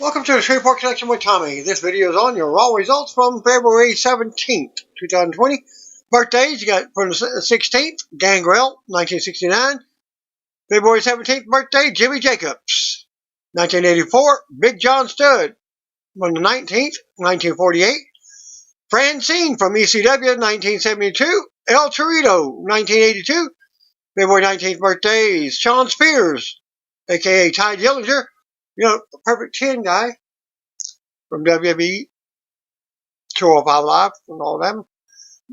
Welcome to the Shreveport Connection with Tommy. This video is on your raw results from February 17th, 2020. Birthdays, you got from the 16th, Gangrel, 1969. February 17th birthday, Jimmy Jacobs. 1984, Big John Studd. On the 19th, 1948. Francine from ECW, 1972. El Torito, 1982. February 19th birthdays, Sean Spears, a.k.a. Ty Dillinger. You know, the Perfect 10 guy from WWE, 205 Live, and all of them.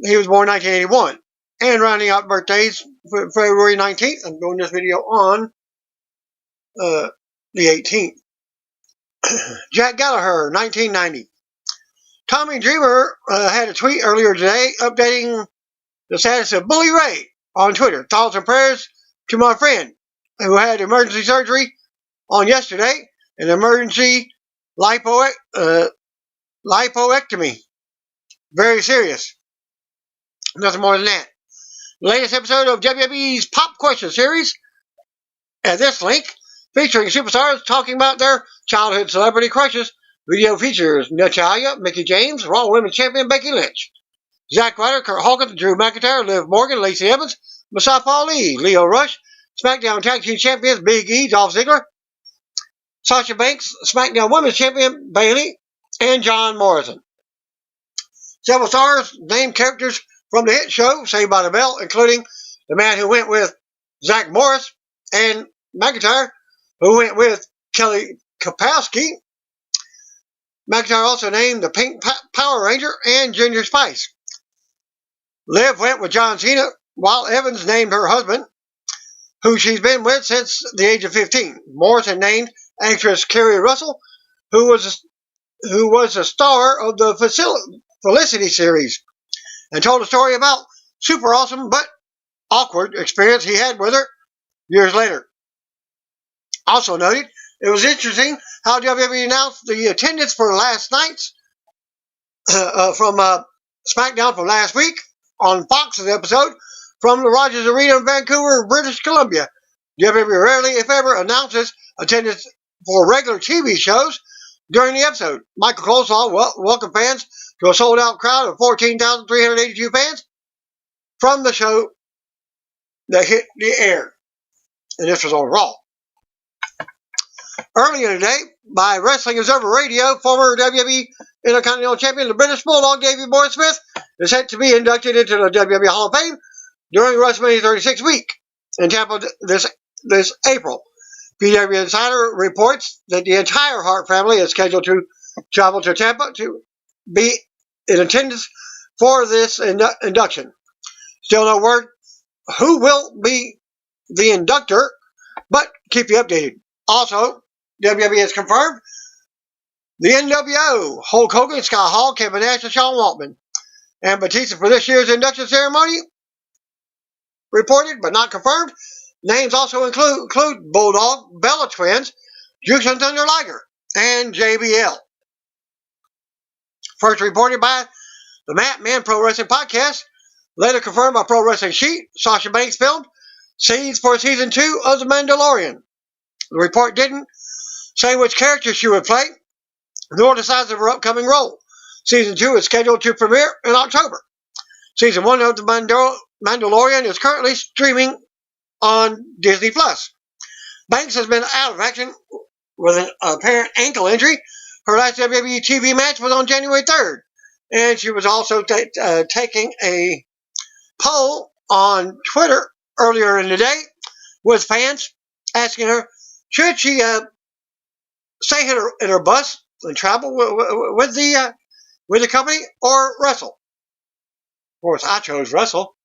He was born in 1981. And rounding out birthdays, February 19th, I'm doing this video on the 18th. Jack Gallagher, 1990. Tommy Dreamer had a tweet earlier today updating the status of Bully Ray on Twitter. Thoughts and prayers to my friend who had emergency surgery on yesterday, an emergency lipoectomy. Very serious. Nothing more than that. The latest episode of WWE's Pop Question Series at this link, featuring superstars talking about their childhood celebrity crushes. Video features Natalia, Mickie James, Raw Women's Champion Becky Lynch, Zack Ryder, Kurt Hawkins, Drew McIntyre, Liv Morgan, Lacey Evans, Mustafa Ali, Lio Rush, SmackDown Tag Team Champions Big E, Dolph Ziggler, Sasha Banks, SmackDown Women's Champion Bayley, and John Morrison. Several stars named characters from the hit show Saved by the Bell, including the man who went with Zach Morris and McIntyre, who went with Kelly Kapowski. McIntyre also named the Pink Power Ranger and Ginger Spice. Liv went with John Cena, while Evans named her husband, who she's been with since the age of 15. Morrison named actress Kerry Russell, who was a star of the Felicity series, and told a story about super awesome but awkward experience he had with her years later. Also noted, it was interesting how WWE announced the attendance for last night's from SmackDown from last week on Fox's episode from the Rogers Arena in Vancouver, British Columbia. WWE rarely, if ever, announces attendance for regular TV shows during the episode. Michael Coleslaw welcomed fans to a sold-out crowd of 14,382 fans from the show that hit the air. And this was on Raw. Earlier today, by Wrestling Observer Radio, former WWE Intercontinental Champion, the British Bulldog, Davey Boy Smith, is set to be inducted into the WWE Hall of Fame during WrestleMania 36 week in Tampa this April. PW Insider reports that the entire Hart family is scheduled to travel to Tampa to be in attendance for this induction. Still no word who will be the inductor, but keep you updated. Also, WWE has confirmed the NWO, Hulk Hogan, Scott Hall, Kevin Nash, and Sean Waltman, and Batista for this year's induction ceremony. Reported, but not confirmed. Names also include Bulldog, Bella Twins, Jushin Thunder Liger, and JBL. First reported by the Mat Men Pro Wrestling Podcast, later confirmed by Pro Wrestling Sheet. Sasha Banks filmed scenes for season 2 of The Mandalorian. The report didn't say which character she would play, nor the size of her upcoming role. Season 2 is scheduled to premiere in October. Season 1 of The Mandalorian is currently streaming on Disney+. Banks has been out of action with an apparent ankle injury. Her last WWE TV match was on January 3rd. And she was also taking a poll on Twitter earlier in the day with fans asking her, should she stay in her bus and travel with the company or wrestle? Of course, I chose wrestle.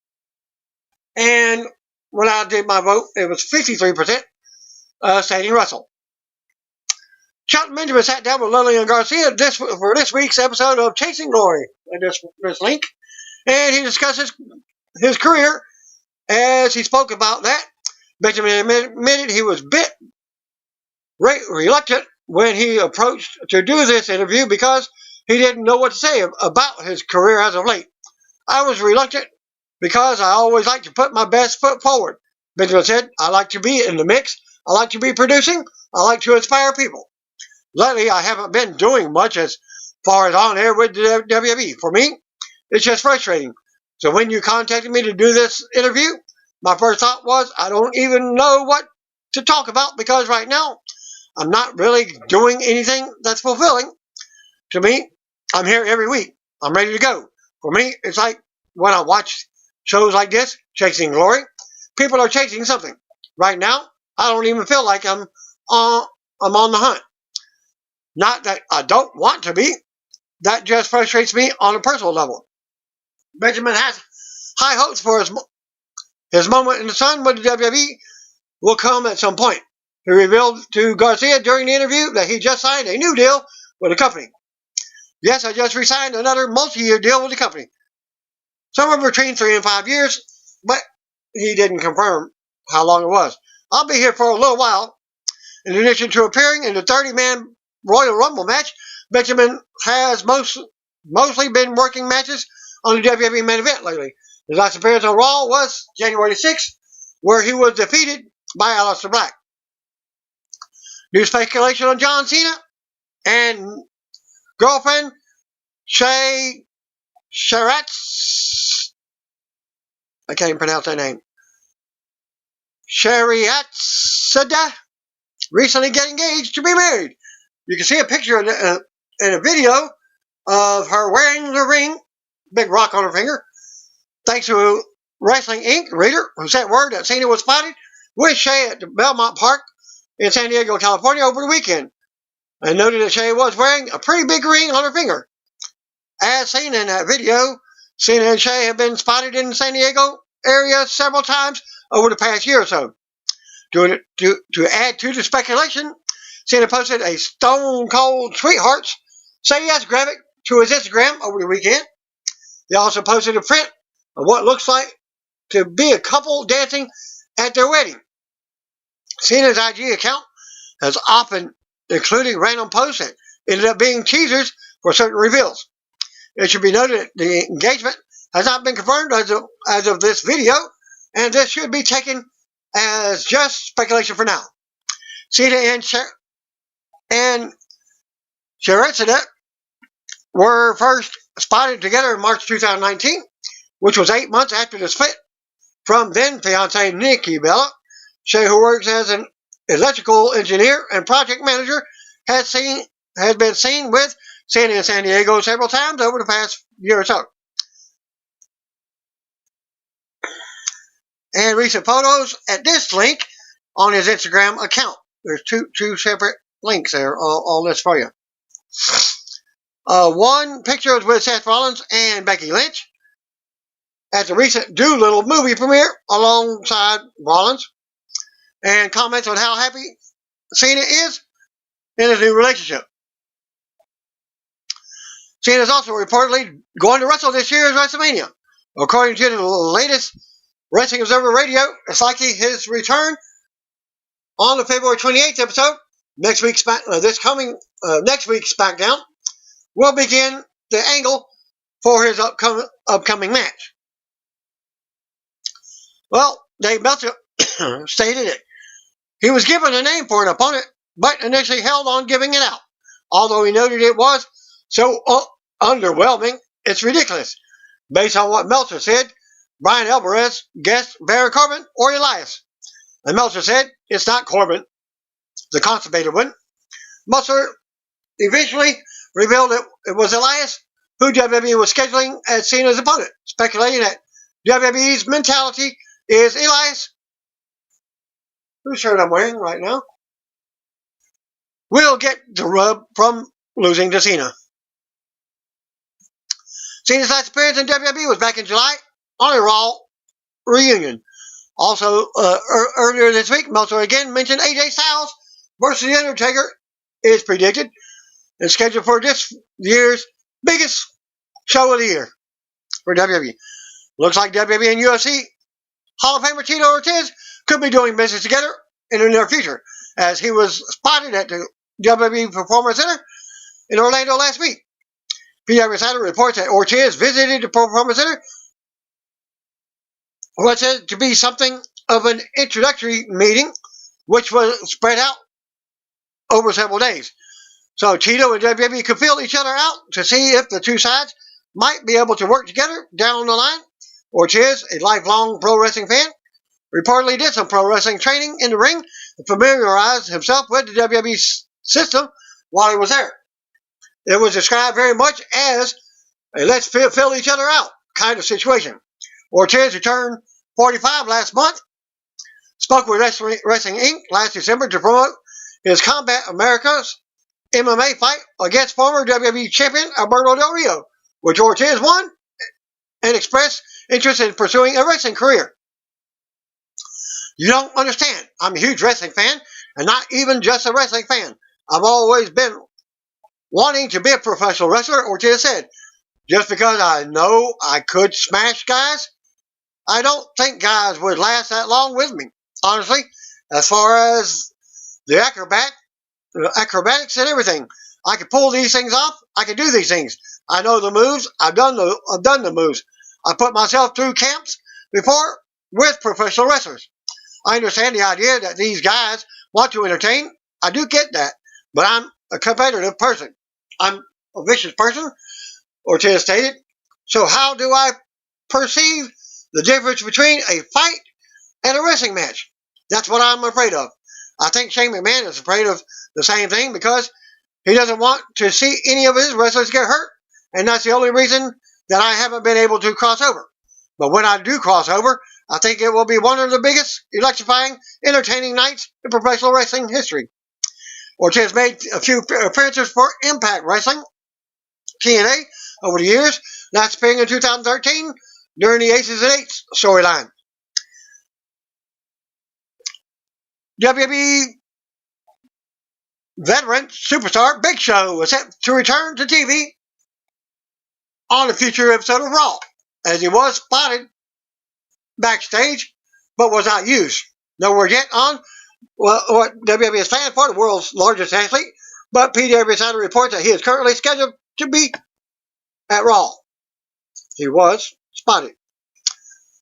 And when I did my vote, it was 53% stating wrestle. Shelton Benjamin sat down with Lillian Garcia for this week's episode of Chasing Glory, in this link, and he discusses his career as he spoke about that. Benjamin admitted he was a bit reluctant when he approached to do this interview because he didn't know what to say about his career as of late. I was reluctant because I always like to put my best foot forward. Benjamin said, I like to be in the mix. I like to be producing. I like to inspire people. Lately, I haven't been doing much as far as on air with the WWE. For me, it's just frustrating. So when you contacted me to do this interview, my first thought was, I don't even know what to talk about because right now, I'm not really doing anything that's fulfilling. To me, I'm here every week. I'm ready to go. For me, it's like when I watch shows like this, Chasing Glory, people are chasing something. Right now, I don't even feel like I'm on the hunt. Not that I don't want to be. That just frustrates me on a personal level. Benjamin has high hopes for his moment in the sun with the WWE will come at some point. He revealed to Garcia during the interview that he just signed a new deal with the company. Yes, I just re-signed another multi-year deal with the company. Somewhere between 3 and 5 years, but he didn't confirm how long it was. I'll be here for a little while. In addition to appearing in the 30-man Royal Rumble match, Benjamin has mostly been working matches on the WWE main event lately. His last appearance on Raw was January 6th, where he was defeated by Aleister Black. New speculation on John Cena and girlfriend Shay Sharatz. I can't even pronounce that name. Shariatsada recently get engaged to be married. You can see a picture in a video of her wearing the ring, big rock on her finger. Thanks to Wrestling Inc. reader who sent word that Cena was spotted with Shay at the Belmont Park in San Diego, California over the weekend. And noted that Shay was wearing a pretty big ring on her finger. As seen in that video, Cena and Shay have been spotted in the San Diego area several times over the past year or so. To add to the speculation, Cena posted a Stone Cold Sweethearts Say Yes graphic to his Instagram over the weekend. He also posted a print of what looks like to be a couple dancing at their wedding. Cena's IG account has often included random posts that ended up being teasers for certain reveals. It should be noted that the engagement has not been confirmed as of this video, and this should be taken as just speculation for now. Cena and Sharatzadet were first spotted together in March 2019, which was 8 months after the split from then-fiancée Nikki Bella. Shay, who works as an electrical engineer and project manager, has been seen with Cena in San Diego several times over the past year or so. And recent photos at this link on his Instagram account. There's two separate links there on this for you. One picture is with Seth Rollins and Becky Lynch at the recent Doolittle movie premiere alongside Rollins, and comments on how happy Cena is in his new relationship. Cena is also reportedly going to wrestle this year's WrestleMania. According to the latest Wrestling Observer Radio, it's likely his return on the February 28th episode. Next week's SmackDown will begin the angle for his upcoming match. Well, Dave Meltzer stated it. He was given a name for an opponent, but initially held on giving it out. Although he noted it was so underwhelming, it's ridiculous. Based on what Meltzer said, Brian Alvarez guessed Baron Corbin or Elias. And Meltzer said, it's not Corbin, the constipated one. Meltzer eventually revealed it was Elias, who WWE was scheduling as Cena's opponent, speculating that WWE's mentality is Elias, whose shirt I'm wearing right now, will get the rub from losing to Cena. Cena's last appearance in WWE was back in July on a Raw reunion. Also, earlier this week, Meltzer again mentioned AJ Styles versus The Undertaker is predicted and scheduled for this year's biggest show of the year for WWE. Looks like WWE and UFC Hall of Famer Tito Ortiz could be doing business together in the near future, as he was spotted at the WWE Performance Center in Orlando last week. PW Insider reports that Ortiz visited the Performance Center, what said to be something of an introductory meeting, which was spread out over several days. So Tito and WWE could feel each other out to see if the two sides might be able to work together down the line. Ortiz, a lifelong pro wrestling fan, reportedly did some pro wrestling training in the ring and familiarized himself with the WWE system while he was there. It was described very much as a let's fill each other out kind of situation. Ortiz, who turned 45 last month, spoke with Wrestling Inc. last December to promote his Combat America's MMA fight against former WWE champion Alberto Del Rio, which Ortiz won and expressed interest in pursuing a wrestling career. You don't understand. I'm a huge wrestling fan, and not even just a wrestling fan. I've always been wanting to be a professional wrestler, Ortiz said. Just because I know I could smash guys, I don't think guys would last that long with me. Honestly, as far as the acrobatics and everything, I can pull these things off. I can do these things. I know the moves. I've done the moves. I put myself through camps before with professional wrestlers. I understand the idea that these guys want to entertain. I do get that, but I'm a competitive person. I'm a vicious person, Ortiz stated. So how do I perceive the difference between a fight and a wrestling match? That's what I'm afraid of. I think Shane McMahon is afraid of the same thing because he doesn't want to see any of his wrestlers get hurt, and that's the only reason that I haven't been able to cross over. But when I do cross over, I think it will be one of the biggest, electrifying, entertaining nights in professional wrestling history. Ortiz made a few appearances for Impact Wrestling, TNA, over the years, last appearing in 2013 during the Aces and Eights storyline. WWE veteran superstar Big Show was set to return to TV on a future episode of Raw, as he was spotted backstage, but was not used. No word yet on what WWE is planning for the world's largest athlete, but PW Insider reports that he is currently scheduled to be at Raw. He was spotted.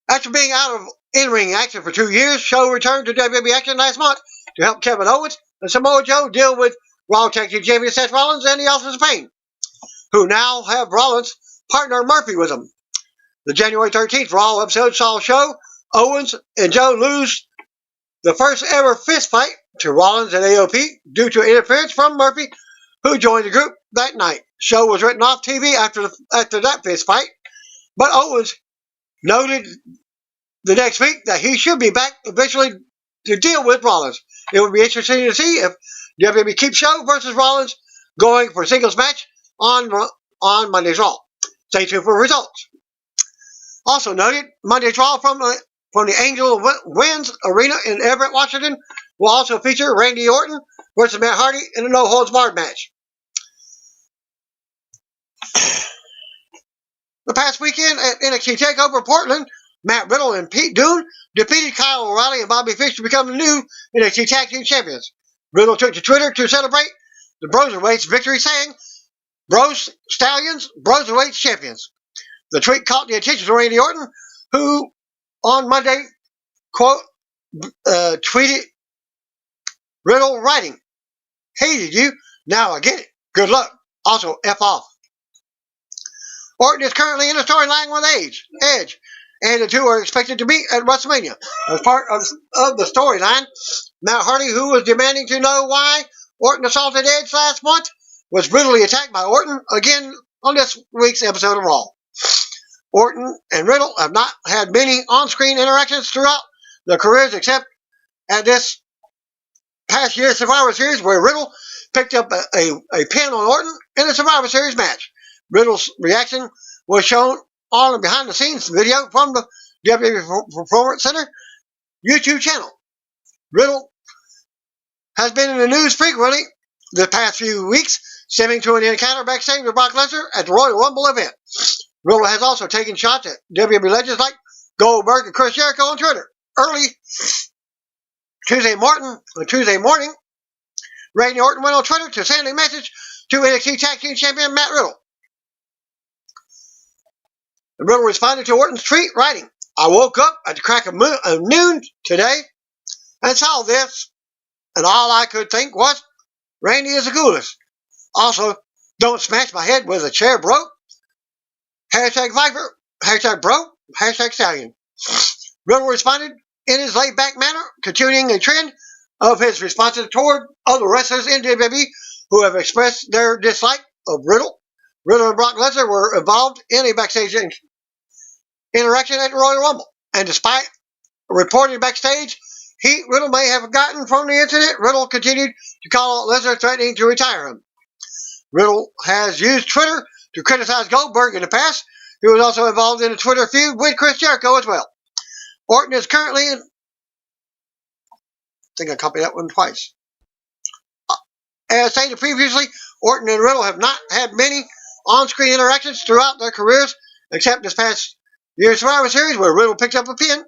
After being out of in-ring action for 2 years, Show returned to WWE action last month to help Kevin Owens and Samoa Joe deal with Raw Tag Team Champion Seth Rollins and the Authors of Pain, who now have Rollins' partner Murphy with them. The January 13th Raw episode saw Show, Owens, and Joe lose the first ever fist fight to Rollins and AOP due to interference from Murphy, who joined the group that night. Show was written off TV after that fist fight, but Owens noted the next week that he should be back eventually to deal with Rollins. It would be interesting to see if WWE keeps Show versus Rollins going for a singles match on Monday's Raw. Stay tuned for results. Also noted, Monday's Raw from the Angel Winds Arena in Everett, Washington, will also feature Randy Orton versus Matt Hardy in a no-holds-barred match. The past weekend at NXT TakeOver Portland, Matt Riddle and Pete Dunne defeated Kyle O'Reilly and Bobby Fish to become the new NXT Tag Team Champions. Riddle took to Twitter to celebrate the Broserweights' victory, saying, "Bros Stallions, Broserweights champions." The tweet caught the attention of Randy Orton, who on Monday, quote, tweeted Riddle writing, "Hated you, now I get it. Good luck. Also, F off." Orton is currently in a storyline with Edge, and the two are expected to meet at WrestleMania. As part of the storyline, Matt Hardy, who was demanding to know why Orton assaulted Edge last month, was brutally attacked by Orton again on this week's episode of Raw. Orton and Riddle have not had many on-screen interactions throughout their careers except at this past year's Survivor Series, where Riddle picked up a pin on Orton in a Survivor Series match. Riddle's reaction was shown on a behind-the-scenes video from the WWE Performance Center YouTube channel. Riddle has been in the news frequently the past few weeks, stemming to an encounter backstage with Brock Lesnar at the Royal Rumble event. Riddle has also taken shots at WWE legends like Goldberg and Chris Jericho on Twitter. Early Tuesday morning, Randy Orton went on Twitter to send a message to NXT Tag Team Champion Matt Riddle. And Riddle responded to Orton's tweet, writing, "I woke up at the crack of noon today and saw this, and all I could think was, Randy is the coolest. Also, don't smash my head with a chair, bro. Hashtag Viper. Hashtag bro. Hashtag stallion. Riddle responded in his laid-back manner, continuing a trend of his responses toward other wrestlers in WWE who have expressed their dislike of Riddle. Riddle and Brock Lesnar were involved in a backstage interaction at the Royal Rumble, and despite reporting backstage heat Riddle may have gotten from the incident, Riddle continued to call out Lesnar, threatening to retire him. Riddle has used Twitter to criticize Goldberg in the past. He was also involved in a Twitter feud with Chris Jericho as well. Orton is currently in... I think I copied that one twice. As stated previously, Orton and Riddle have not had many on-screen interactions throughout their careers, except this past year's Survivor Series, where Riddle picked up a pin.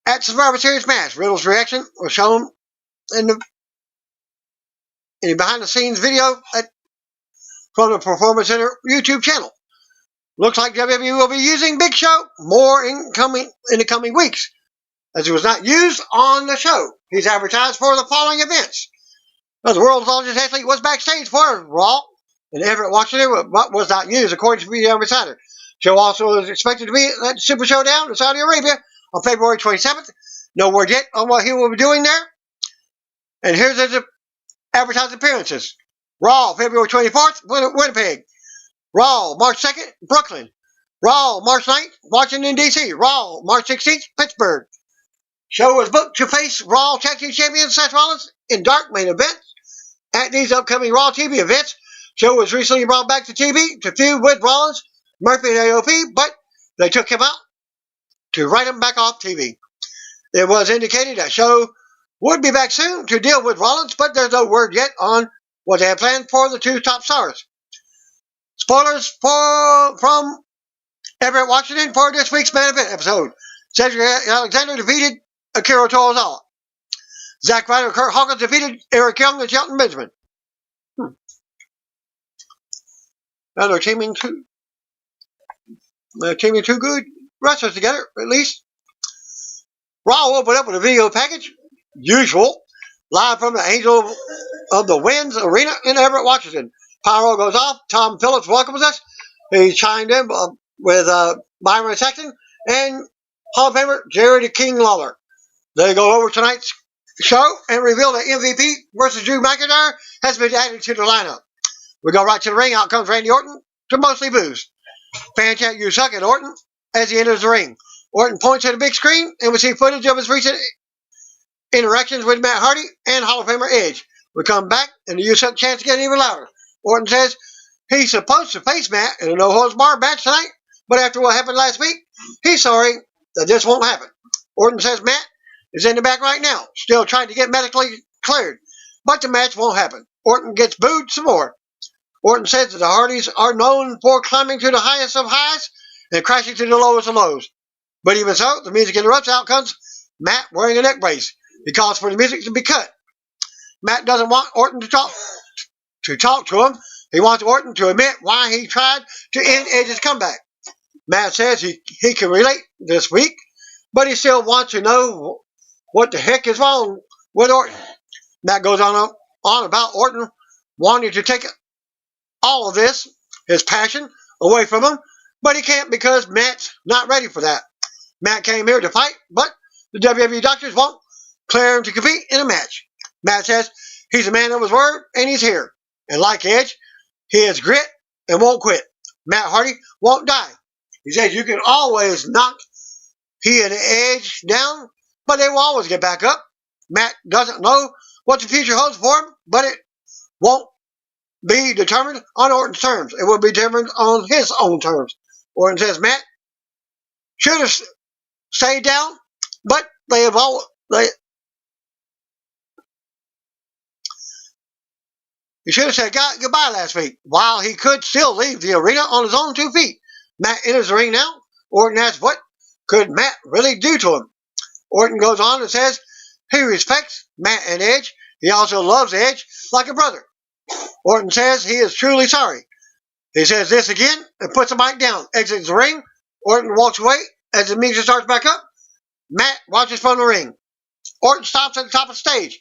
At Survivor Series match, Riddle's reaction was shown in the behind-the-scenes video from the Performance Center YouTube channel. Looks like WWE will be using Big Show more in the coming weeks, as he was not used on the show. He's advertised for the following events. Now, the world's largest athlete was backstage for Raw, and Everett Washington was not used, according to Media Insider. Show also is expected to be at Super Showdown in Saudi Arabia on February 27th. No word yet on what he will be doing there. And here's his advertised appearances. Raw, February 24th, Winnipeg. Raw, March 2nd, Brooklyn. Raw, March 9th, Washington, D.C. Raw, March 16th, Pittsburgh. Show was booked to face Raw Tag Team Champion Seth Rollins in dark main event. At these upcoming Raw TV events, Show was recently brought back to TV to feud with Rollins, Murphy, and AOP, but they took him out to write him back off TV. It was indicated that Show would be back soon to deal with Rollins, but there's no word yet on what they have planned for the two top stars. Spoilers from Everett Washington for this week's main event episode. Cedric Alexander defeated Akira Tozawa. Zack Ryder and Kurt Hawkins defeated Eric Young and Shelton Benjamin. Now they're teaming two good wrestlers together, at least. Raw opened up with a video package, usual, live from the Angel of the Winds Arena in Everett, Washington. Pyro goes off. Tom Phillips welcomes us. He chimed in with Byron Saxton and Hall of Famer Jerry the King Lawler. They go over tonight's show and reveal that MVP versus Drew McIntyre has been added to the lineup. We go right to the ring. Out comes Randy Orton to mostly boos. Fan chat, "You suck" at Orton as he enters the ring. Orton points at a big screen, and we see footage of his recent interactions with Matt Hardy and Hall of Famer Edge. We come back, and the "You suck" chants get even louder. Orton says he's supposed to face Matt in a no-holds-barred match tonight, but after what happened last week, he's sorry that this won't happen. Orton says Matt is in the back right now, still trying to get medically cleared, but the match won't happen. Orton gets booed some more. Orton says that the Hardys are known for climbing to the highest of highs and crashing to the lowest of lows. But even so, the music interrupts. Out comes Matt wearing a neck brace. He calls for the music to be cut. Matt doesn't want Orton to talk to him. He wants Orton to admit why he tried to end Edge's comeback. Matt says he can relate this week, but he still wants to know what the heck is wrong with Orton. Matt goes on about Orton wanting to take all of this, his passion, away from him, but he can't because Matt's not ready for that. Matt came here to fight, but the WWE doctors won't clear him to compete in a match. Matt says he's a man of his word, and he's here. And like Edge, he has grit and won't quit. Matt Hardy won't die. He says you can always knock he and Edge down, but they will always get back up. Matt doesn't know what the future holds for him, but it won't be determined on Orton's terms. It will be determined on his own terms. Orton says Matt should have stayed down, but he should have said goodbye last week, while he could still leave the arena on his own 2 feet. Matt enters the ring now. Orton asks what could Matt really do to him. Orton goes on and says he respects Matt and Edge. He also loves Edge like a brother. Orton says he is truly sorry. He says this again and puts the mic down, exits the ring. Orton walks away as the music starts back up. Matt watches from the ring. Orton stops at the top of the stage,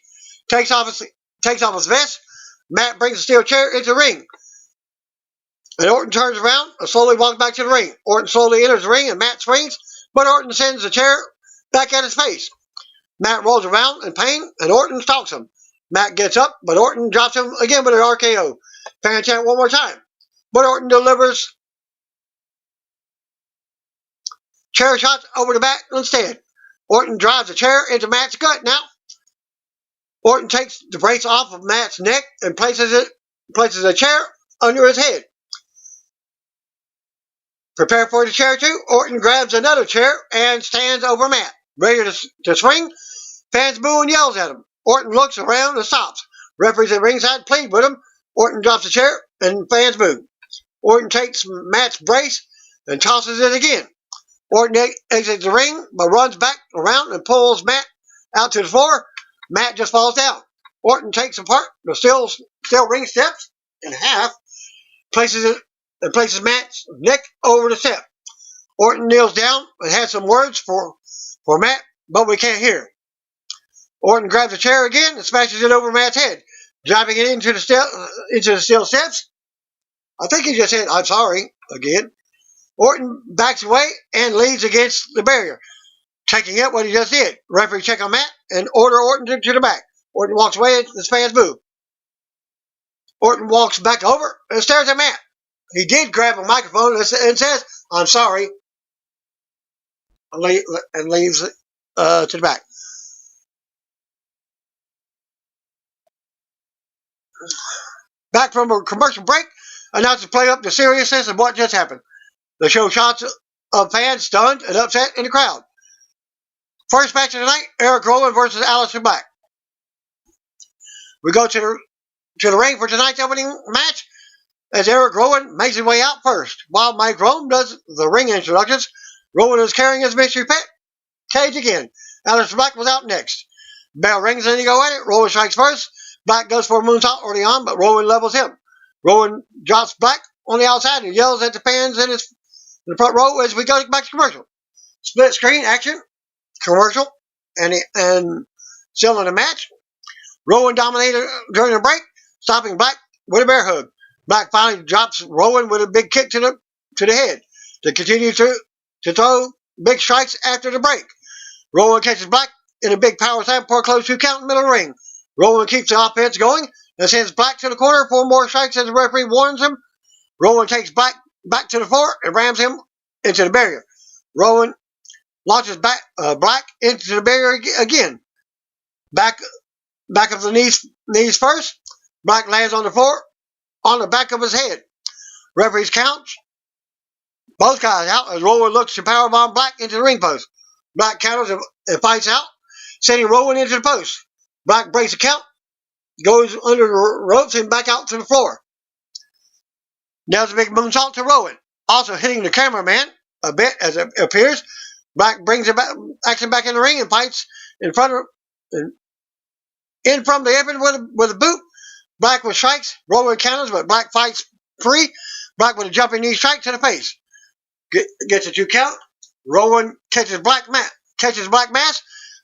takes off his vest, Matt brings the steel chair into the ring. And Orton turns around and slowly walks back to the ring. Orton slowly enters the ring and Matt swings, but Orton sends the chair back at his face. Matt rolls around in pain and Orton stalks him. Matt gets up, but Orton drops him again with an RKO. Fan chant one more time. But Orton delivers chair shots over the back instead. Orton drives the chair into Matt's gut now. Orton takes the brace off of Matt's neck and places a chair under his head. Prepare for the chair too. Orton grabs another chair and stands over Matt, ready to swing. Fans boo and yells at him. Orton looks around and stops. Referees at ringside plead with him. Orton drops the chair and fans boo. Orton takes Matt's brace and tosses it again. Orton exits the ring but runs back around and pulls Matt out to the floor. Matt just falls down. Orton takes apart the steel ring steps in half, places Matt's neck over the step. Orton kneels down and has some words for Matt, but we can't hear. Orton grabs a chair again and smashes it over Matt's head, driving it into the steel steps. I think he just said, "I'm sorry," again. Orton backs away and leans against the barrier, taking it what he just did. Referee check on Matt and order Orton to the back. Orton walks away and the fans boo. Orton walks back over and stares at Matt. He did grab a microphone and says, "I'm sorry," and leaves to the back. Back from a commercial break, announcers play up the seriousness of what just happened. They show shots of fans stunned and upset in the crowd. First match of the night, Eric Rowan versus Aleister Black. We go to the ring for tonight's opening match as Eric Rowan makes his way out first. While Mike Rome does the ring introductions, Rowan is carrying his mystery pet, Cage again. Aleister Black was out next. Bell rings and they go at it. Rowan strikes first. Black goes for a moonsault early on, but Rowan levels him. Rowan drops Black on the outside and yells at the fans in the front row as we go back to commercial. Split screen action, commercial, and still in the match. Rowan dominated during the break, stopping Black with a bear hug. Black finally drops Rowan with a big kick to the head to continue to throw big strikes after the break. Rowan catches Black in a big power slam for a close 2 count in the middle of the ring. Rowan keeps the offense going and sends Black to the corner for more strikes as the referee warns him. Rowan takes Black back to the floor and rams him into the barrier. Rowan launches Black into the barrier again. Back of the knees first. Black lands on the floor on the back of his head. Referees count both guys out as Rowan looks to powerbomb Black into the ring post. Black counters and fights out, sending Rowan into the post. Black breaks the count, goes under the ropes and back out to the floor. Nails a big moonsault to Rowan, also hitting the cameraman a bit as it appears. Black brings him back in the ring and fights in from the apron with a boot. Black with strikes, Rowan counters, but Black fights free. Black with a jumping knee strike to the face. Gets a 2 count. Rowan catches Black mask.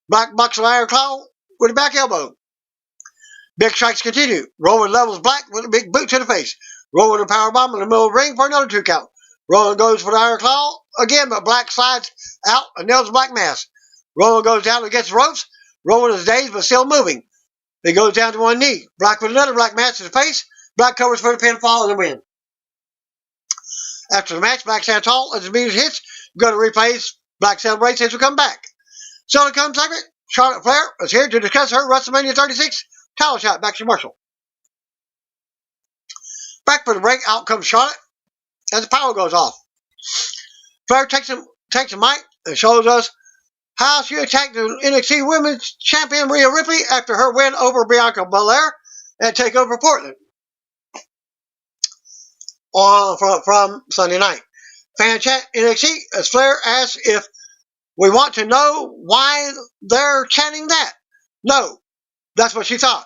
Black bucks an iron claw with a back elbow. Big strikes continue. Rowan levels Black with a big boot to the face. Rowan a powerbomb in the middle of the ring for another 2 count. Rowan goes for the iron claw again, but Black slides out and nails Black mask. Rowan goes down against the ropes. Rowan is dazed but still moving. He goes down to one knee. Black with another Black mask to the face. Black covers for the pinfall and the win. After the match, Black stands tall as the music hits. Go to replays. Black celebrates as we come back. So in the comes segment, Charlotte Flair is here to discuss her WrestleMania 36 title shot. Back to Marshall. Back for the break, out comes Charlotte as the power goes off. Flair takes a mic and shows us how she attacked the NXT Women's Champion Rhea Ripley after her win over Bianca Belair at TakeOver Portland from Sunday night. Fan chat NXT as Flair asks if we want to know why they're chanting that. No, that's what she thought.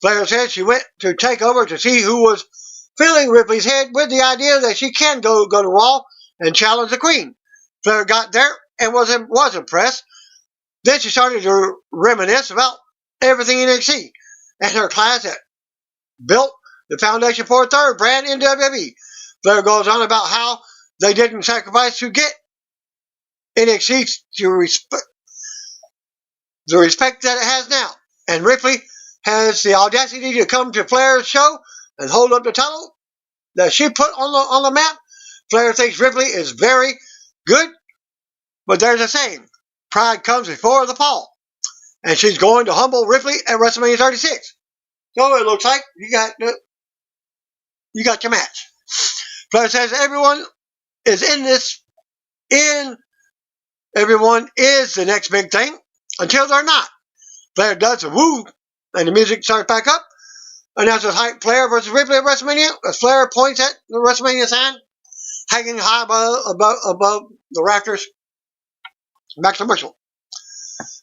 Flair said she went to TakeOver to see who was filling Ripley's head with the idea that she can go to Raw and challenge the Queen. Flair got there and was impressed. Then she started to reminisce about everything in NXT and her class at built the foundation for a third brand in WWE. Flair goes on about how they didn't sacrifice to get NXT to the respect that it has now. And Ripley has the audacity to come to Flair's show and hold up the title that she put on the map. Flair thinks Ripley is very good, but there's a saying, pride comes before the fall. And she's going to humble Ripley at WrestleMania 36. So it looks like you got your match. Flair says everyone is everyone is the next big thing until they're not. Flair does a woo, and the music starts back up. Announces Hype Flair versus Ripley at WrestleMania as Flair points at the WrestleMania sign hanging high above the rafters. Back to commercial.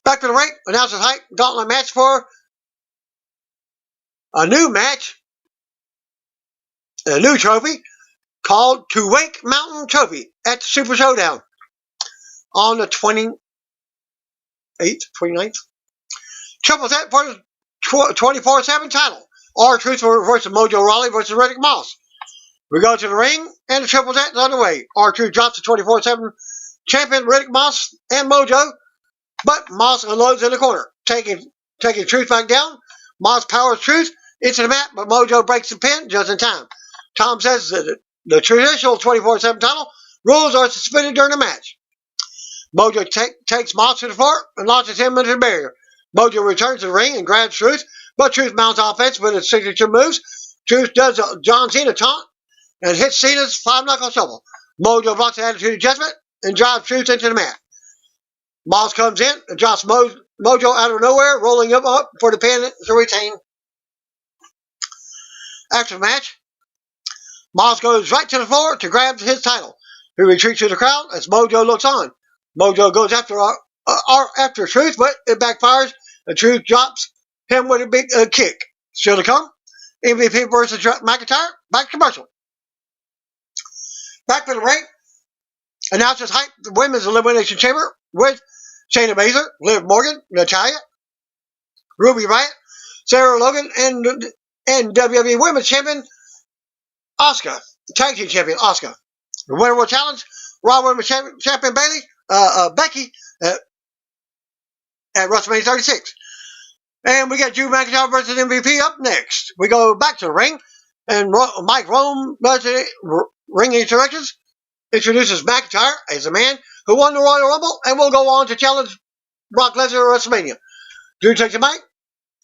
Back to the ring. Announces Hype Gauntlet match for a new match, a new trophy called To Wake Mountain Trophy at the Super Showdown on the 29th. Triple threat for the 24/7 title. R-Truth versus Mojo Rawley versus Riddick Moss. We go to the ring, and the triple threat is underway. R-Truth drops the 24/7 champion Riddick Moss and Mojo, but Moss unloads in the corner, taking Truth back down. Moss powers Truth into the mat, but Mojo breaks the pin just in time. Tom says that the traditional 24/7 title rules are suspended during the match. Mojo takes Moss to the floor and launches him into the barrier. Mojo returns to the ring and grabs Truth, but Truth mounts offense with his signature moves. Truth does a John Cena taunt and hits Cena's 5-knuckle shuffle. Mojo blocks the Attitude Adjustment and drives Truth into the mat. Moss comes in and drops Mojo out of nowhere, rolling him up for the pin to retain. After the match, Moss goes right to the floor to grab his title. He retreats to the crowd as Mojo looks on. Mojo goes after Truth, but it backfires, and Truth drops him with a big kick. Still to come, MVP versus McIntyre. Back to commercial. Back to the ring. Announcers Hype the Women's Elimination Chamber with Shayna Baszler, Liv Morgan, Natalya, Ruby Riott, Sarah Logan, and WWE Women's Champion Asuka, Tag Team Champion Asuka. The winner will challenge Raw Women's Champion Becky at WrestleMania 36. And we got Drew McIntyre versus MVP up next. We go back to the ring, and Mike Rome does the ring introductions. Introduces McIntyre as a man who won the Royal Rumble and will go on to challenge Brock Lesnar at WrestleMania. Drew takes the mic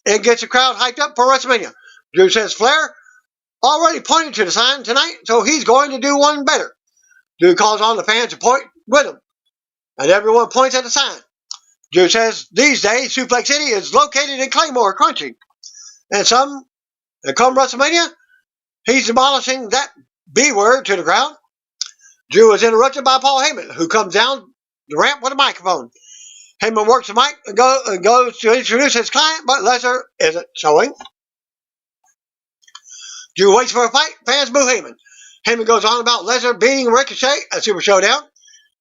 and gets the crowd hyped up for WrestleMania. Drew says Flair already pointed to the sign tonight, so he's going to do one better. Drew calls on the fans to point with him, and everyone points at the sign. Drew says these days Suplex City is located in Claymore Country, and come WrestleMania, he's demolishing that B word to the crowd. Drew is interrupted by Paul Heyman, who comes down the ramp with a microphone. Heyman works the mic and goes to introduce his client, but Lesnar isn't showing. Drew waits for a fight. Fans boo Heyman. Heyman goes on about Lesnar beating Ricochet at Super Showdown,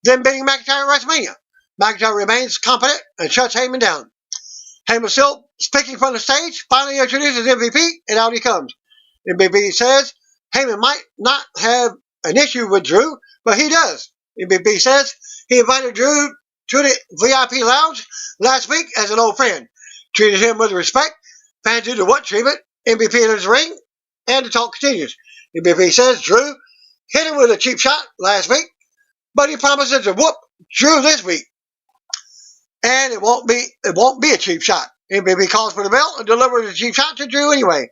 then beating McIntyre at WrestleMania. McIntyre remains confident and shuts Heyman down. Heyman still speaking from the stage, finally introduces MVP, and out he comes. MVP says Heyman might not have an issue with Drew, but he does. MVP says he invited Drew to the VIP lounge last week as an old friend, treated him with respect. Fans do the what treatment. MVP enters the ring, and the talk continues. MVP says Drew hit him with a cheap shot last week, but he promises to whoop Drew this week, and it won't be a cheap shot. MVP calls for the bell and delivers a cheap shot to Drew anyway.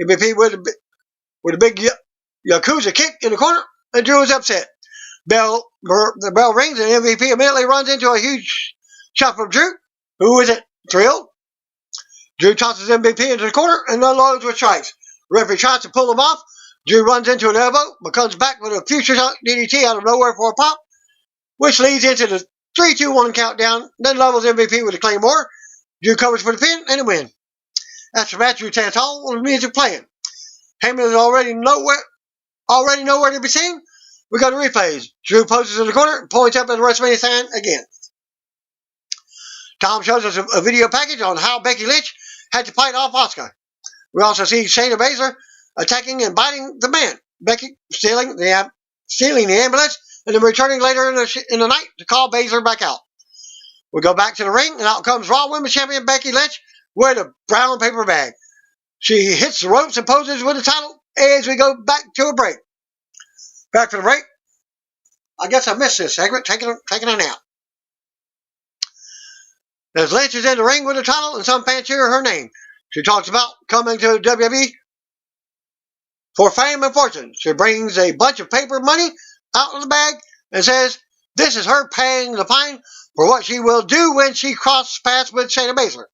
MVP with a big Yakuza kick in the corner, and Drew is upset. The bell rings, and MVP immediately runs into a huge shot from Drew, who isn't thrilled. Drew tosses MVP into the corner and unloads with strikes. Referee tries to pull him off. Drew runs into an elbow, but comes back with a future DDT out of nowhere for a pop, which leads into the 3-2-1 countdown, then levels MVP with a Claymore. Drew covers for the pin and a win. After the match, Drew stands tall with the music playing. Heyman is already nowhere to be seen. We go to replays. Drew poses in the corner and points up at the WrestleMania sign again. Tom shows us a video package on how Becky Lynch had to fight off Asuka. We also see Shayna Baszler attacking and biting the man. Becky stealing the ambulance and then returning later in the night to call Baszler back out. We go back to the ring, and out comes Raw Women's Champion Becky Lynch with a brown paper bag. She hits the ropes and poses with the title as we go back to a break. Back to the break. I guess I missed this segment, taking a nap. As Lynch is in the ring with the title, and some fans hear her name. She talks about coming to WWE for fame and fortune. She brings a bunch of paper money out of the bag and says this is her paying the fine for what she will do when she crosses paths with Shayna Baszler.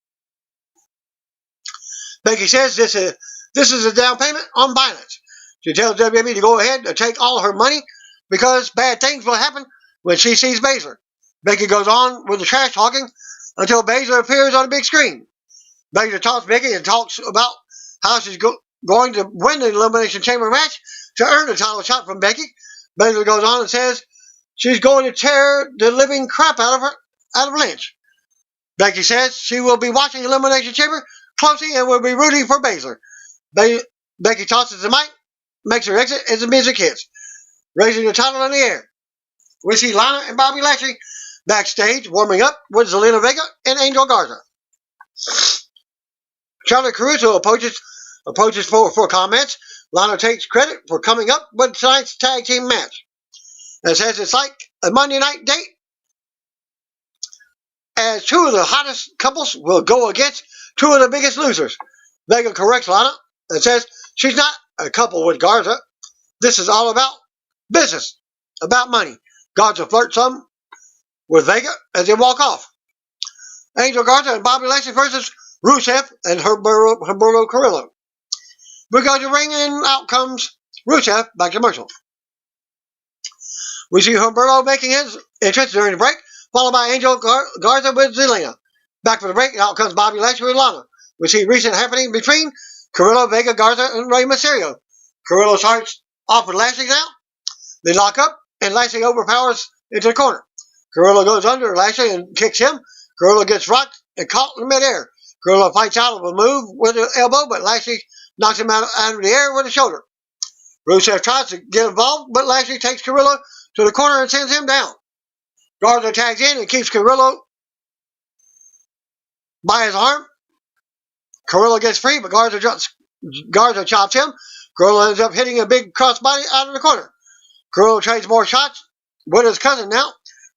Becky says this is a down payment on violence. She tells WWE to go ahead and take all her money because bad things will happen when she sees Baszler. Becky goes on with the trash talking until Baszler appears on the big screen. Baszler talks Becky and talks about how she's going to win the Elimination Chamber match to earn the title shot from Becky. Baszler goes on and says she's going to tear the living crap out of Lynch. Becky says she will be watching Elimination Chamber closely and will be rooting for Baszler. Becky tosses the mic, makes her exit as the music hits, raising the title in the air. We see Lana and Bobby Lashley backstage warming up with Zelina Vega and Angel Garza. Charlotte Caruso approaches for comments. Lana takes credit for coming up with tonight's tag team match and says it's like a Monday night date as two of the hottest couples will go against two of the biggest losers. Vega corrects Lana and says she's not a couple with Garza. This is all about business, about money. Garza flirts some with Vega as they walk off. Angel Garza and Bobby Lashley versus Rusev and Humberto Carrillo. We go to ring and out comes Rusev back to commercial. We see Humberto making his entrance during the break, followed by Angel Garza with Zelina. Back for the break, out comes Bobby Lashley with Lana. We see recent happening between Carrillo, Vega, Garza, and Rey Mysterio. Carrillo starts off with Lashley now. They lock up, and Lashley overpowers into the corner. Carrillo goes under Lashley and kicks him. Carrillo gets rocked and caught in midair. Carrillo fights out of a move with an elbow, but Lashley knocks him out of the air with a shoulder. Rusev tries to get involved, but Lashley takes Carrillo to the corner and sends him down. Garza tags in and keeps Carrillo by his arm. Carrillo gets free, but Garza chops him. Carrillo ends up hitting a big crossbody out of the corner. Carrillo trades more shots with his cousin now.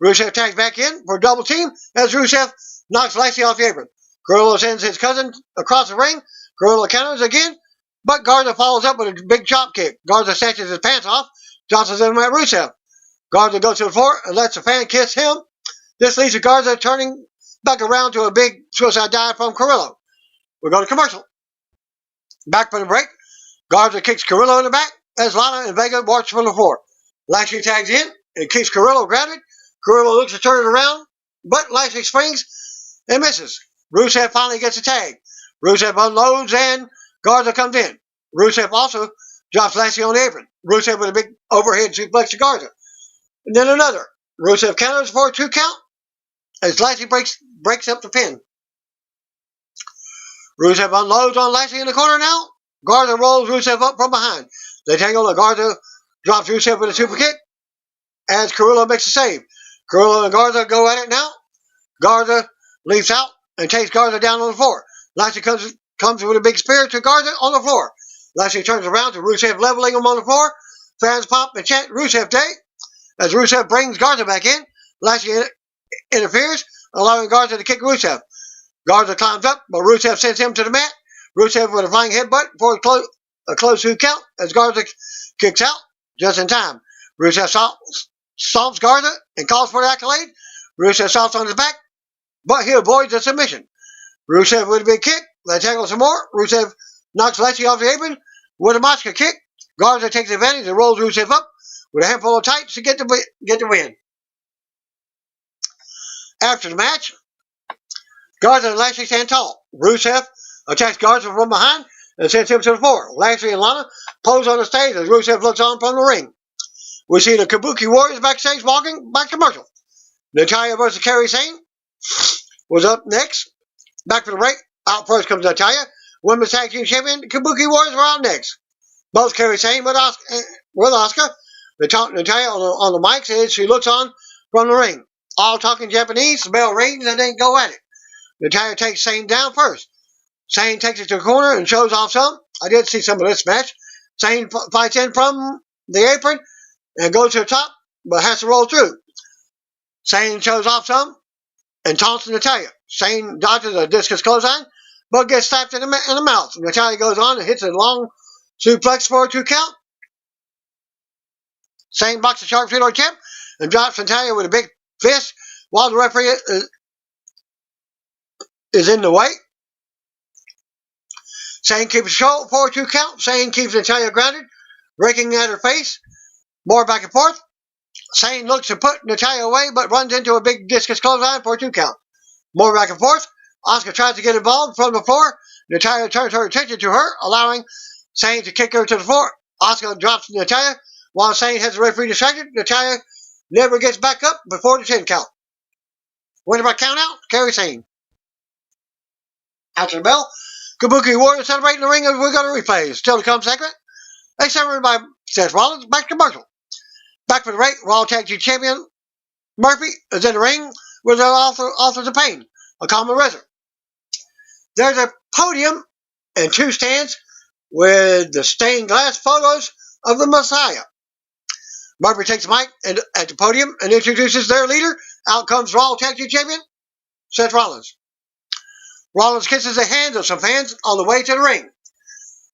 Rusev tags back in for a double team as Rusev knocks Lashley off the apron. Carrillo sends his cousin across the ring. Carrillo counters again, but Garza follows up with a big chop kick. Garza snatches his pants off, tosses him at Rusev. Garza goes to the floor and lets the fan kiss him. This leads to Garza turning back around to a big suicide dive from Carrillo. We go to commercial. Back from the break, Garza kicks Carrillo in the back as Lana and Vega march from the floor. Lashley tags in and keeps Carrillo grounded. Carrillo looks to turn it around, but Lashley swings and misses. Rusev finally gets a tag. Rusev unloads and Garza comes in. Rusev also drops Lashley on the apron. Rusev with a big overhead suplex to Garza. And then another. Rusev counters for a 2 count as Lashley breaks up the pin. Rusev unloads on Lashley in the corner now. Garza rolls Rusev up from behind. They tangle and Garza drops Rusev with a super kick as Carrillo makes a save. Carrillo and Garza go at it now. Garza leaps out and takes Garza down on the floor. Lashley comes with a big spear to Garza on the floor. Lashley turns around to Rusev leveling him on the floor. Fans pop and chant Rusev Day as Rusev brings Garza back in. Lashley interferes, allowing Garza to kick Rusev. Garza climbs up, but Rusev sends him to the mat. Rusev with a flying headbutt for a close 2 count as Garza kicks out just in time. Rusev stomps Garza and calls for the accolade. Rusev stomps on his back, but he avoids the submission. Rusev with a big kick. They tangle some more. Rusev knocks Lashley off the apron with a Machka kick. Garza takes advantage and rolls Rusev up with a handful of tights to get the win. After the match, Garza and Lashley stand tall. Rusev attacks Garza from behind and sends him to the floor. Lashley and Lana pose on the stage as Rusev looks on from the ring. We see the Kabuki Warriors backstage walking back to commercial. Natalya versus Kairi Sane was up next. Back for the break. Out first comes Natalya Women's Tag Team Champion Kabuki Warriors were out next. Both carry Sane with Asuka. They talk to Natalia on the mics as she looks on from the ring. All talking Japanese, the bell rings and they go at it. Natalia takes Sane down first. Sane takes it to the corner and shows off some. I did see some of this match. Sane fights in from the apron and goes to the top, but has to roll through. Sane shows off some and taunts Natalia. Sane dodges a discus clothesline, but gets slapped in the mouth. Natalia goes on and hits a long suplex for a 2 count. Sane blocks the sharpshooter chip and drops Natalia with a big fist while the referee is in the way. Sane keeps control for a 2 count. Sane keeps Natalia grounded, raking at her face. More back and forth. Sane looks to put Natalia away, but runs into a big discus clothesline for a 2 count. More back and forth. Asuka tries to get involved from the floor. Natalia turns her attention to her, allowing Sane to kick her to the floor. Asuka drops Natalia while Sane has the referee distracted. Natalia never gets back up before the 10 count. Winner by count out, carry Sane. After the bell, Kabuki Warriors celebrating the ring as we go to replays. Still to come segment. Accelerated by Seth Rollins. Back to commercial. Back for the break. Raw Tag Team Champion Murphy is in the ring with the Authors of Pain, a common resident. There's a podium and 2 stands with the stained glass photos of the Messiah. Murphy takes the mic at the podium and introduces their leader. Out comes Raw Tag Team Champion Seth Rollins. Rollins kisses the hands of some fans on the way to the ring.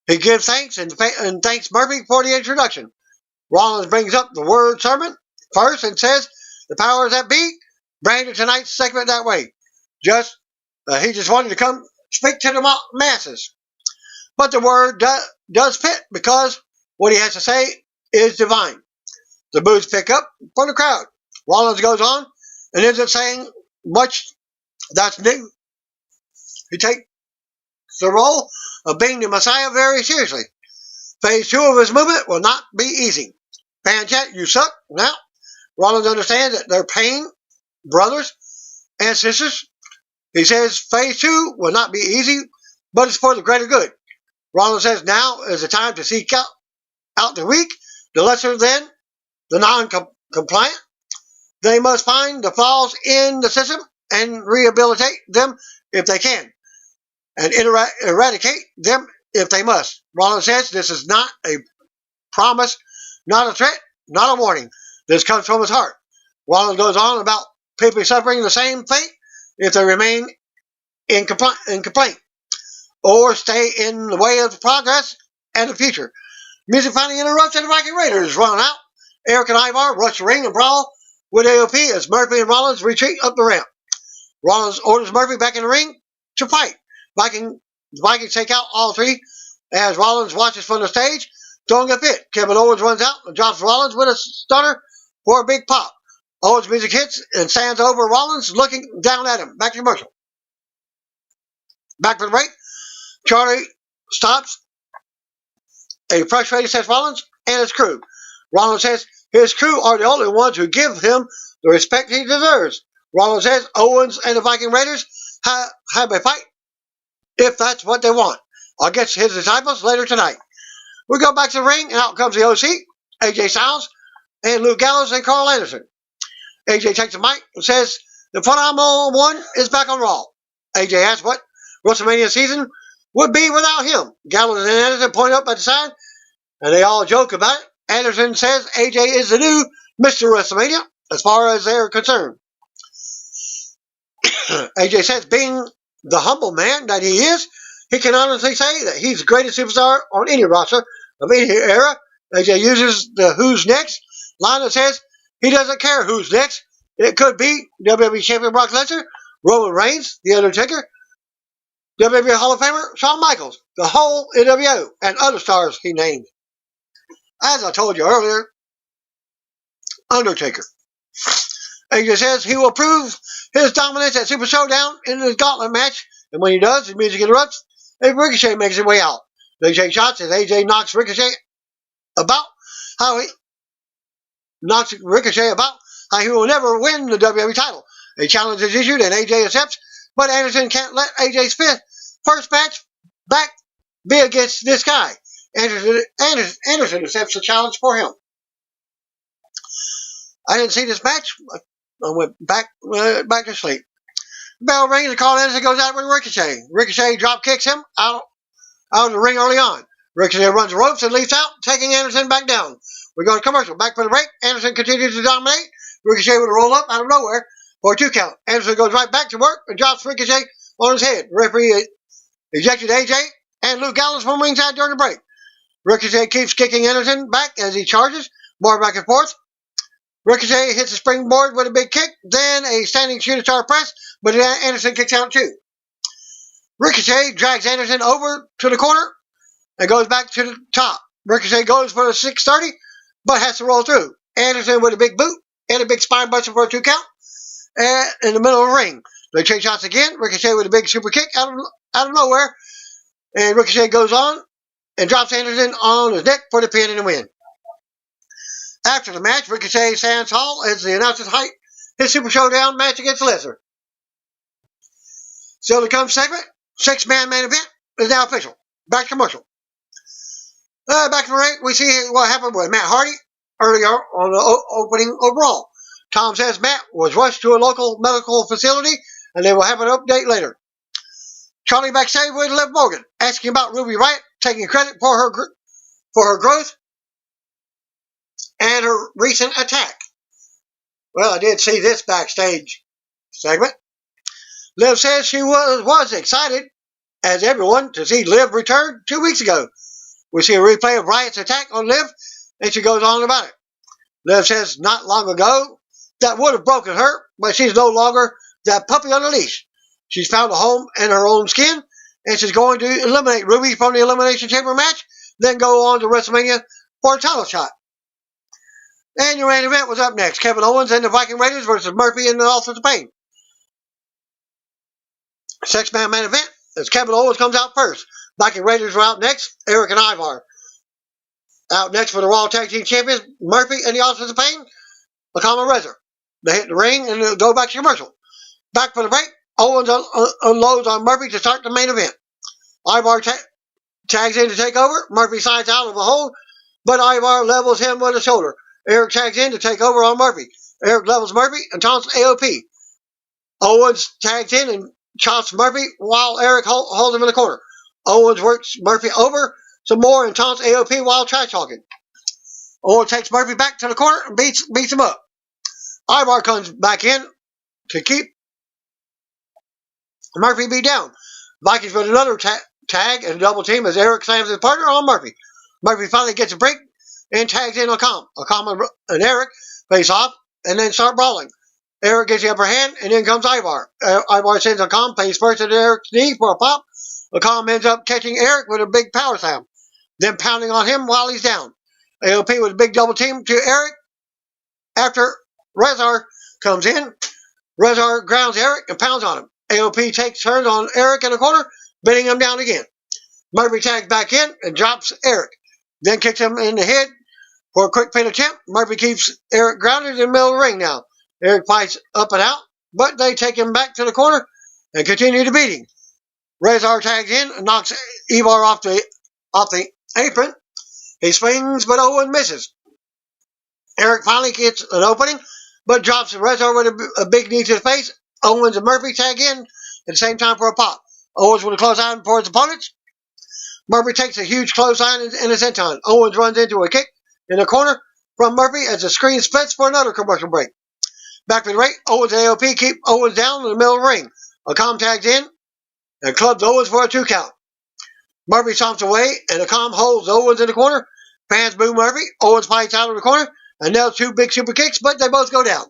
He gives thanks and thanks Murphy for the introduction. Rollins brings up the word sermon first and says the powers that be branded tonight's segment that way. He just wanted to come speak to the masses. But the word does fit because what he has to say is divine. The boos pick up from the crowd. Rollins goes on and isn't saying much that's new. He takes the role of being the Messiah very seriously. Phase 2 of his movement will not be easy. Fan chat, you suck. Now, Rollins understands that they're pain, brothers and sisters. He says phase 2 will not be easy, but it's for the greater good. Rollins says now is the time to seek out the weak, the lesser than, the non-compliant. They must find the flaws in the system and rehabilitate them if they can, and eradicate them if they must. Rollins says this is not a promise, not a threat, not a warning. This comes from his heart. Rollins goes on about people suffering the same fate if they remain in complaint or stay in the way of progress and the future. Music finally interrupts and the Viking Raiders run out. Eric and Ivar rush the ring and brawl with AOP as Murphy and Rollins retreat up the ramp. Rollins orders Murphy back in the ring to fight. The Vikings take out all 3 as Rollins watches from the stage, throwing a fit. Kevin Owens runs out and drops Rollins with a stunner for a big pop. Owens' music hits and stands over Rollins, looking down at him. Back to commercial. Back for the break. Charlie stops a frustrated Seth Rollins and his crew. Rollins says his crew are the only ones who give him the respect he deserves. Rollins says Owens and the Viking Raiders have a fight if that's what they want against his disciples later tonight. We go back to the ring and out comes the OC, AJ Styles, and Luke Gallows and Carl Anderson. AJ takes the mic and says the phenomenal one is back on Raw. AJ asks what WrestleMania season would be without him. Gallows and Anderson point up at the side and they all joke about it. Anderson says AJ is the new Mr. WrestleMania as far as they're concerned. AJ says being the humble man that he is, he can honestly say that he's the greatest superstar on any roster of any era. AJ uses the who's next line that says he doesn't care who's next. It could be WWE Champion Brock Lesnar, Roman Reigns, The Undertaker, WWE Hall of Famer Shawn Michaels, the whole NWO, and other stars he named. As I told you earlier, Undertaker. AJ says he will prove his dominance at Super Showdown in his gauntlet match, and when he does, the music interrupts, and Ricochet makes his way out. They take shots as AJ knocks Ricochet about how he will never win the WWE title. A challenge is issued, and AJ accepts, but Anderson can't let AJ's first match back be against this guy. Anderson accepts the challenge for him. I didn't see this match. I went back to sleep. Bell rings and Carl Anderson goes out with Ricochet. Ricochet drop kicks him out of the ring early on. Ricochet runs the ropes and leaps out, taking Anderson back down. We go to commercial. Back for the break. Anderson continues to dominate. Ricochet with a roll up out of nowhere for a 2 count. Anderson goes right back to work and drops Ricochet on his head. The referee ejected AJ and Luke Gallows from ringside during the break. Ricochet keeps kicking Anderson back as he charges. More back and forth. Ricochet hits a springboard with a big kick, then a standing shooting star press, but Anderson kicks out too. Ricochet drags Anderson over to the corner and goes back to the top. Ricochet goes for a 630, but has to roll through. Anderson with a big boot and a big spine buster for a 2 count in the middle of the ring. They trade shots again. Ricochet with a big super kick out of nowhere. And Ricochet goes on and drops Anderson on his neck for the pin and the win. After the match, Ricochet stands tall as the announcers hype his Super Showdown match against Lesnar. Still to come segment, 6-man main event is now official. Back to commercial. Back to the ring, we see what happened with Matt Hardy earlier on the opening of Raw. Tom says Matt was rushed to a local medical facility and they will have an update later. Charlie backstage with Liv Morgan, asking about Ruby Riott taking credit for her growth and her recent attack. Well, I did see this backstage segment. Liv says she was excited, as everyone, to see Liv return 2 weeks ago. We see a replay of Riott's attack on Liv, and she goes on about it. Liv says not long ago that would have broken her, but she's no longer that puppy on a leash. She's found a home in her own skin, and she's going to eliminate Ruby from the Elimination Chamber match, then go on to WrestleMania for a title shot. And your main event was up next. Kevin Owens and the Viking Raiders versus Murphy and the Authors of Pain. 6-man main event as Kevin Owens comes out first. Viking Raiders are out next. Eric and Ivar. Out next for the Raw Tag Team Champions, Murphy and the Authors of Pain, Nakama and Rezar. They hit the ring and they'll go back to commercial. Back for the break, Owens unloads on Murphy to start the main event. Ivar tags in to take over. Murphy slides out of a hold, but Ivar levels him with a shoulder. Eric tags in to take over on Murphy. Eric levels Murphy and taunts AOP. Owens tags in and chops Murphy while Eric holds him in the corner. Owens works Murphy over some more and taunts AOP while trash talking. Owens takes Murphy back to the corner and beats him up. Ivar comes back in to keep Murphy beat down. Vikings with another tag and double team as Eric slams his partner on Murphy. Murphy finally gets a break and tags in Akam. Akam and Eric face off and then start brawling. Eric gets the upper hand and then comes Ivar. Ivar sends Akam face first at Eric's knee for a pop. Akam ends up catching Eric with a big power slam, then pounding on him while he's down. AOP with a big double team to Eric. After Rezar comes in, Rezar grounds Eric and pounds on him. AOP takes turns on Eric in the corner, beating him down again. Murphy tags back in and drops Eric, then kicks him in the head for a quick pin attempt. Murphy keeps Eric grounded in the middle of the ring now. Eric fights up and out, but they take him back to the corner and continue to beat him. Rezar tags in and knocks Ivar off the apron. He swings, but Owen misses. Eric finally gets an opening, but drops Rezar with a big knee to the face. Owens and Murphy tag in at the same time for a pop. Owens with a clothesline for his opponents. Murphy takes a huge clothesline in the senton. Owens runs into a kick in the corner from Murphy as the screen splits for another commercial break. Back to the ring, Owens and AOP keep Owens down in the middle of the ring. Akam tags in and clubs Owens for a 2 count. Murphy stomps away and Akam holds Owens in the corner. Fans boo Murphy. Owens fights out of the corner and nails 2 big super kicks, but they both go down.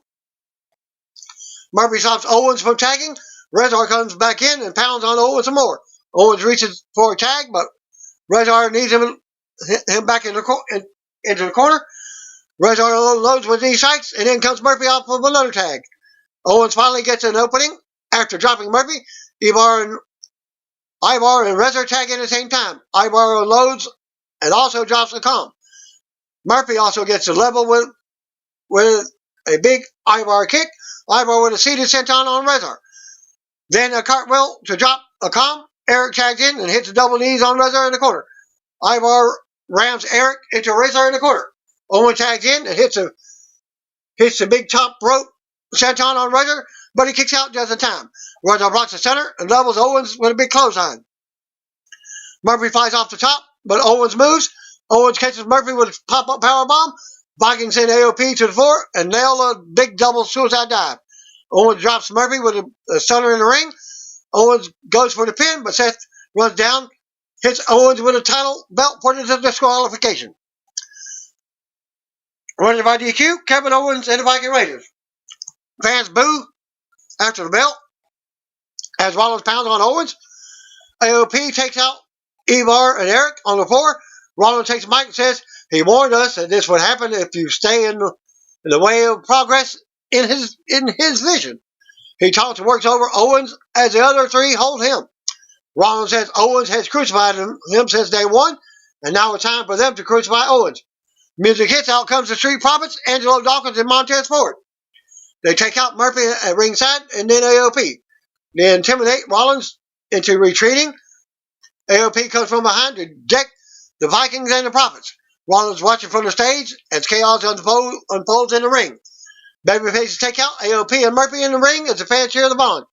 Murphy stops Owens from tagging. Rezar comes back in and pounds on Owens some more. Owens reaches for a tag, but Rezar needs him back into the corner. Rezar loads with knee strikes, and then comes Murphy off of another tag. Owens finally gets an opening after dropping Murphy. Ivar and Rezar tag in at the same time. Ivar loads and also drops the comp. Murphy also gets a level with a big Ivar kick. Ivar with a seated senton on Rezar. Then a cartwheel to drop a comp Eric tags in and hits a double knees on Razor in the corner. Ivar rams Eric into Razor in the corner. Owen tags in and hits the big top rope senton on Razor, but he kicks out just in time. Razor blocks the center and levels Owens with a big clothesline. Murphy flies off the top, but Owens moves. Owens catches Murphy with a pop-up powerbomb. Vikings send AOP to the floor and nail a big double suicide dive. Owens drops Murphy with a stunner in the ring. Owens goes for the pin, but Seth runs down, hits Owens with a title belt for the disqualification. Running by DQ, Kevin Owens and the Viking Raiders. Fans boo after the belt as Rollins pounds on Owens. AOP takes out Ivar and Eric on the floor. Rollins takes the mic and says he warned us that this would happen if you stay in the way of progress in his vision. He taunts and works over Owens as the other three hold him. Rollins says Owens has crucified him since day one, and now it's time for them to crucify Owens. Music hits, out comes the Street Profits, Angelo Dawkins and Montez Ford. They take out Murphy at ringside and then AOP. They intimidate Rollins into retreating. AOP comes from behind to deck the Vikings and the Profits. Rollins watching from the stage as chaos unfolds in the ring. Babyfaces take out AOP and Murphy in the ring as the fans cheer the Bond.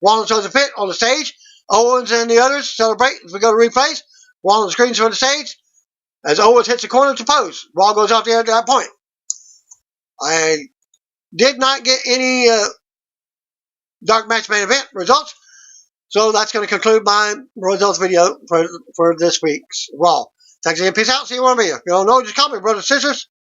Rollins throws a fit on the stage. Owens and the others celebrate as we go to replays. Rollins screams from the stage as Owens hits the corner to pose. Raw goes off the air at that point. I did not get any Dark Match Main Event results, so that's going to conclude my results video for this week's Raw. Thanks again. Peace out. See you on video. If you don't know, just call me, brothers and sisters.